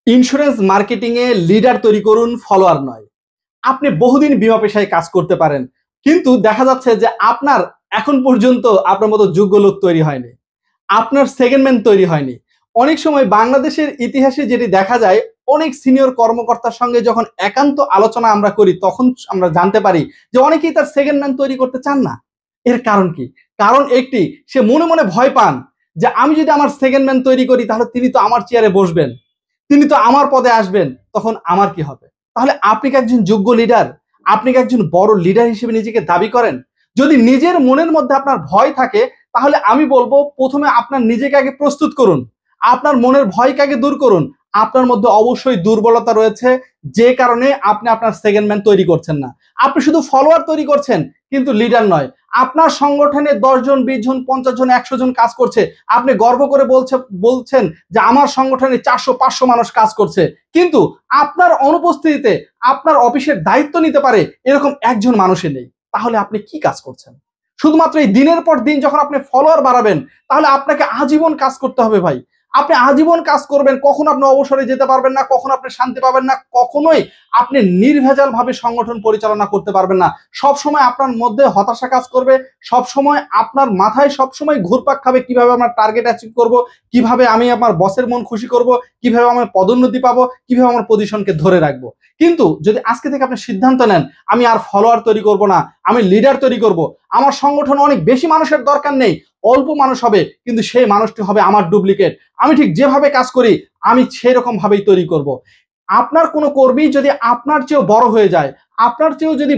Insurance marketing a leader তৈরি করুন, follower নয়। আপনি বহুদিন বীমা পেশায় কাজ করতে পারেন, কিন্তু দেখা যাচ্ছে যে আপনার এখন পর্যন্ত আপনার মতো যোগ্য লোক তৈরি হয়নি। আপনার সেকেন্ড ম্যান তৈরি হয়নি। অনেক সময় বাংলাদেশের ইতিহাসে যেটি দেখা যায়, অনেক সিনিয়র কর্মকর্তার সঙ্গে যখন একান্ত আলোচনা আমরা করি, তখন আমরা জানতে পারি যে অনেকেই তার সেকেন্ড ম্যান তৈরি করতে চান না। এর কারণ কি? কারণ একটি, সে মনে মনে ভয় পান যে আমি যদি আমার সেকেন্ড ম্যান তৈরি করি তাহলে তিনি তো আমার চেয়ারে বসবেন, তিনি তো আমার পদে আসবেন, তখন আমার কি হবে? তাহলে আপনি কি একজন যোগ্য লিডার? আপনি কি একজন বড় লিডার হিসেবে নিজেকে দাবি করেন? যদি নিজের মনের মধ্যে আপনার ভয় থাকে, তাহলে আমি বলবো প্রথমে আপনার নিজেকে আগে প্রস্তুত করুন। আপনার মনের ভয়কে আগে দূর করুন। আপনার মধ্যে অবশ্যই দুর্বলতা রয়েছে, যে কারণে আপনি আপনার সেকেন্ড ম্যান তৈরি করছেন না। আপনি শুধু ফলোয়ার তৈরি করছেন, কিন্তু লিডার নয়। আপনার সংগঠনে 10 জন, 20 জন, 50 জন, 100 জন কাজ করছে। আপনি গর্ব করে বলছেন যে আমার সংগঠনে 400-500 মানুষ কাজ করছে। কিন্তু আপনার অনুপস্থিতিতে আপনার অফিসের দায়িত্ব নিতে পারে এরকম একজন মানুষই নেই। তাহলে আপনি কি কাজ করছেন? শুধুমাত্র এই দিনের পর দিন যখন আপনি ফলোয়ার বাড়াবেন, তাহলে আপনাকে আজীবন কাজ করতে হবে ভাই। আপনি আজীবন কাজ করবেন, কখনো আপনি অবসরে যেতে পারবেন না, কখনো আপনি শান্তি পাবেন না, কখনোই আপনি নির্ভেজাল ভাবে সংগঠন পরিচালনা করতে পারবেন না। সব সময় আপনার মধ্যে হতাশা কাজ করবে, সব সময় আপনার মাথায় সব সময় ঘুরপাক খাবে কিভাবে আমরা টার্গেট অ্যাচিভ করব, কিভাবে আমি আমার বসের মন খুশি করব, কিভাবে আমার পদোন্নতি পাবো, কিভাবে আমার পজিশনকে ধরে রাখবো। কিন্তু যদি আজকে থেকে আপনি সিদ্ধান্ত নেন আমি আর ফলোয়ার তৈরি করব না, আমি লিডার তৈরি করব, আমার সংগঠনে অনেক বেশি মানুষের দরকার নেই, অল্প মানুষ হবে, কিন্তু সেই মানুষটি হবে আমার ডুপ্লিকেট। আমি ঠিক যেভাবে কাজ করি আমি সেরকম ভাবেই তৈরি করব। আপনার কোনো কর্মী যদি আপনার চেয়েও বড় হয়ে যায়, আপনার চেয়েও যদি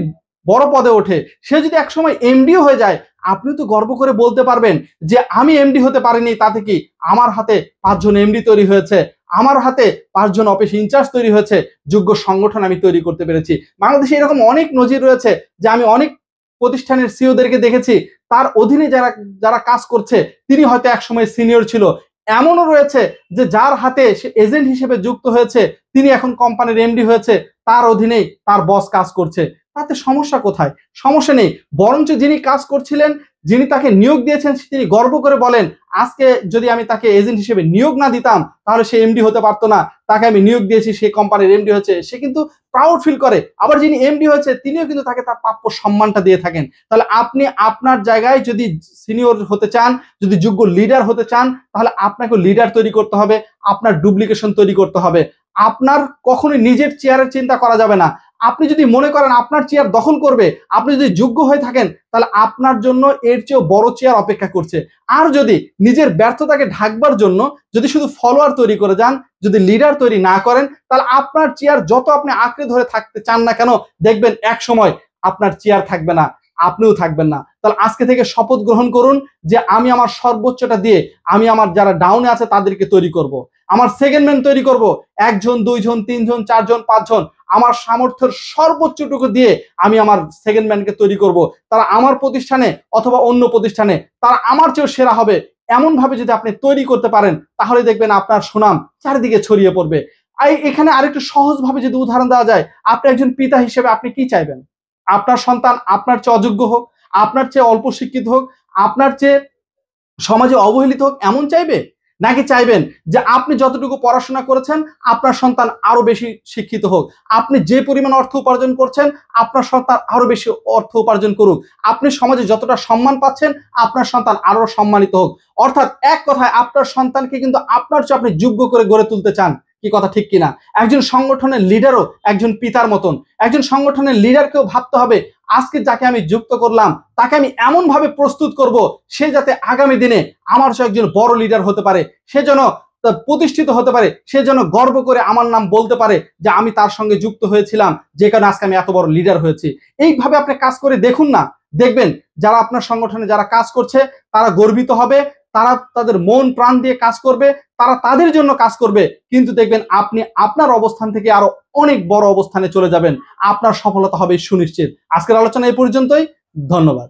বড় পদে ওঠে, সে যদি একসময় এমডিও হয়ে যায়, আপনি তো গর্ব করে বলতে পারবেন যে আমি এমডি হতে পারিনি, তাতে কি আমার হাতে 5 জন এমডি তৈরি হয়েছে, আমার হাতে 5 জন অফিস ইনচার্জ তৈরি হয়েছে, যোগ্য সংগঠন আমি তৈরি করতে পেরেছি। বাংলাদেশে এরকম অনেক নজির রয়েছে যে আমি অনেক প্রতিষ্ঠানের সিইওদেরকে দেখেছি, তার অধীনে যারা যারা কাজ করছে তিনি হয়তো একসময় সিনিয়র ছিল। এমনও রয়েছে যে যার হাতে সে এজেন্ট হিসেবে যুক্ত হয়েছে, তিনি এখন কোম্পানির এমডি হয়েছে, তার অধীনেই তার বস কাজ করছে। তাতে সমস্যা কোথায়? সমস্যা নেই। বরঞ্চ যিনি কাজ করছিলেন, যিনি তাকে নিয়োগ দিয়েছেন, তিনি গর্ব করে বলেন আজকে যদি আমি তাকে এজেন্ট হিসেবে নিয়োগ না দিতাম তাহলে সে এমডি হতে পারতো না, তাকে আমি নিয়োগ দিয়েছি, সে কোম্পানির এমডি হয়েছে, সে কিন্তু প্রাউড ফিল করে। আবার যিনি এমডি হয়েছে তিনিও কিন্তু তাকে তার প্রাপ্য সম্মানটা দিয়ে থাকেন। তাহলে আপনি আপনার জায়গায় যদি সিনিয়র হতে চান, যদি যোগ্য লিডার হতে চান, তাহলে আপনাকে লিডার তৈরি করতে হবে, আপনার ডুপ্লিকেশন তৈরি করতে হবে। আপনার কখনোই নিজের চেয়ারের চিন্তা করা যাবে না। আপনি যদি মনে করেন আপনার চেয়ার দখল করবে, আপনি যদি যোগ্য হয়ে থাকেন, তাহলে আপনার জন্য এর চেয়েও বড় চেয়ার অপেক্ষা করছে। আর যদি নিজের ব্যর্থতাকে ঢাকবার জন্য যদি শুধু ফলোয়ার তৈরি করে যান, যদি লিডার তৈরি না করেন, তাহলে আপনার চেয়ার যত আপনি আঁকড়ে ধরে থাকতে চান না কেন, দেখবেন এক সময় আপনার চেয়ার থাকবে না, আপনিও থাকবেন না। তাহলে আজকে থেকে শপথ গ্রহণ করুন যে আমি আমার সর্বোচ্চটা দিয়ে আমি আমার যারা ডাউনে আছে তাদেরকে তৈরি করব। আমার সেকেন্ড ম্যান তৈরি করব, 1 জন, 2 জন, 3 জন, 4 জন, 5 জন, আমার সামর্থ্যের সর্বোচ্চটুকু দিয়ে আমি আমার সেকেন্ড ম্যানকে তৈরি করব। তারা আমার প্রতিষ্ঠানে অথবা অন্য প্রতিষ্ঠানে তারা আমার চেয়েও সেরা হবে। এমন ভাবে যদি আপনি তৈরি করতে পারেন, তাহলে দেখবেন আপনার সুনাম চারিদিকে ছড়িয়ে পড়বে। এখানে আরেকটু সহজ ভাবে যদি উদাহরণ দেওয়া যায়, আপনি একজন পিতা হিসেবে আপনি কি চাইবেন? আপনার সন্তান আপনার চেয়ে অযোগ্য হোক, আপনার চেয়ে অল্প শিক্ষিত হোক, আপনার চেয়ে সমাজে অবহেলিত হোক, এমন চাইবে? নাকি চাইবেন যে আপনি যতটুকু পড়াশোনা করেছেন আপনার সন্তান আরো বেশি শিক্ষিত হোক, আপনি যে পরিমাণ অর্থ উপার্জন করছেন আপনার সন্তান আরো বেশি অর্থ উপার্জন করুক, আপনি সমাজে যতটা সম্মান পাচ্ছেন আপনার সন্তান আরো সম্মানিত হোক? অর্থাৎ এক কথায় আপনার সন্তানকে কিন্তু আপনার চেয়ে আপনি যোগ্য করে গড়ে তুলতে চান। কি কথা ঠিক কিনা? একজন সংগঠনের লিডারও একজন পিতার মতন। একজন সংগঠনের লিডারকেও ভাবতে হবে আজকে যাকে আমি যুক্ত করলাম তাকে আমি এমন ভাবে প্রস্তুত করব সে যাতে আগামী দিনে আমার চেয়ে একজন বড় লিডার হতে পারে, সে যেন প্রতিষ্ঠিত হতে পারে, সে যেন গর্ব করে আমার নাম বলতে পারে যে আমি তার সঙ্গে যুক্ত হয়েছিলাম, যে কারণে আজকে আমি এত বড় লিডার হয়েছি। এইভাবে আপনি কাজ করে দেখুন না, দেখবেন যারা আপনার সংগঠনে যারা কাজ করছে তারা গর্বিত হবে, তারা তাদের মন প্রাণ দিয়ে কাজ করবে, তারা তাদের জন্য কাজ করবে। কিন্তু দেখবেন আপনি আপনার অবস্থান থেকে আরো অনেক বড় অবস্থানে চলে যাবেন, আপনার সফলতা হবে সুনিশ্চিত। আজকের আলোচনা এই পর্যন্তই। ধন্যবাদ।